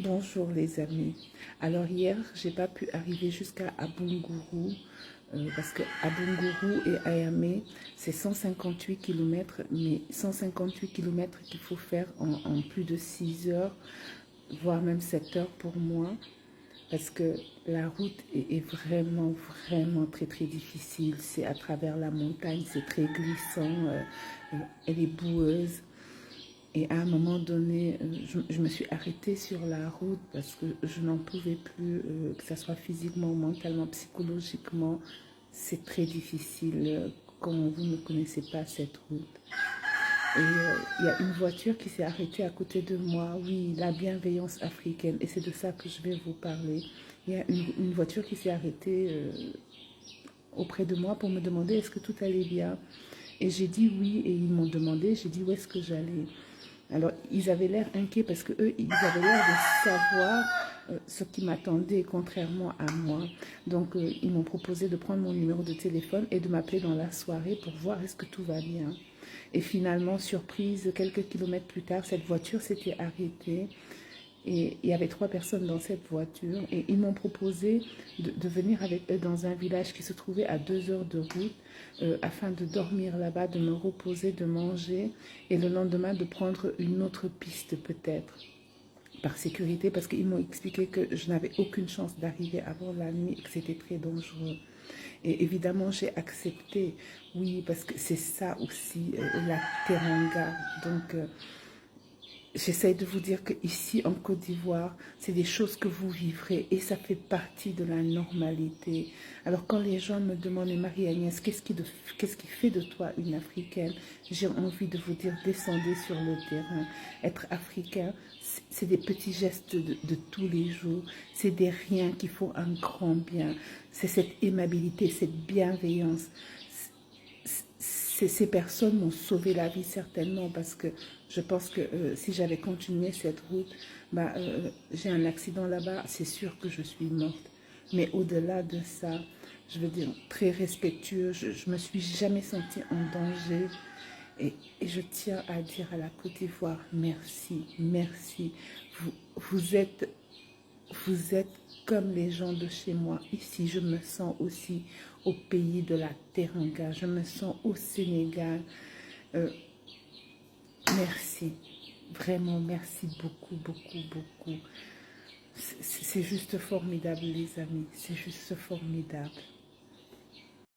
Bonjour les amis. Alors hier, j'ai pas pu arriver jusqu'à Abungourou parce que Abungourou et Ayamé, c'est 158 km, mais 158 km qu'il faut faire en plus de 6 heures, voire même 7 heures pour moi, parce que la route est vraiment, vraiment très, très difficile. C'est à travers la montagne, c'est très glissant, elle est boueuse. Et à un moment donné, je me suis arrêtée sur la route parce que je n'en pouvais plus, que ce soit physiquement, mentalement, psychologiquement. C'est très difficile quand vous ne connaissez pas cette route. Et il y a une voiture qui s'est arrêtée à côté de moi. Oui, la bienveillance africaine. Et c'est de ça que je vais vous parler. Il y a une voiture qui s'est arrêtée auprès de moi pour me demander est-ce que tout allait bien. Et j'ai dit oui et ils m'ont demandé, j'ai dit où est-ce que j'allais. Alors, ils avaient l'air inquiets parce qu'eux, ils avaient l'air de savoir ce qui m'attendait, contrairement à moi. Donc, ils m'ont proposé de prendre mon numéro de téléphone et de m'appeler dans la soirée pour voir est-ce que tout va bien. Et finalement, surprise, quelques kilomètres plus tard, cette voiture s'était arrêtée. Et il y avait 3 personnes dans cette voiture. Et ils m'ont proposé de venir avec eux dans un village qui se trouvait à 2 heures de route afin de dormir là-bas, de me reposer, de manger. Et le lendemain, de prendre une autre piste peut-être. Par sécurité, parce qu'ils m'ont expliqué que je n'avais aucune chance d'arriver avant la nuit et que c'était très dangereux. Et évidemment, j'ai accepté. Oui, parce que c'est ça aussi, la teranga. Donc... j'essaie de vous dire qu'ici en Côte d'Ivoire, c'est des choses que vous vivrez et ça fait partie de la normalité. Alors quand les gens me demandent, Marie-Agnès, qu'est-ce qui fait de toi une Africaine? J'ai envie de vous dire, descendez sur le terrain. Être africain, c'est des petits gestes de tous les jours. C'est des riens qui font un grand bien. C'est cette aimabilité, cette bienveillance. Ces personnes m'ont sauvé la vie certainement parce que je pense que si j'avais continué cette route, j'ai un accident là-bas, c'est sûr que je suis morte. Mais au-delà de ça, je veux dire, très respectueux, je ne me suis jamais sentie en danger. Et je tiens à dire à la Côte d'Ivoire, merci, merci. Vous êtes comme les gens de chez moi. Ici, je me sens aussi au pays de la teranga. Je me sens au Sénégal. Merci. Vraiment, merci beaucoup, beaucoup, beaucoup. C'est juste formidable, les amis. C'est juste formidable.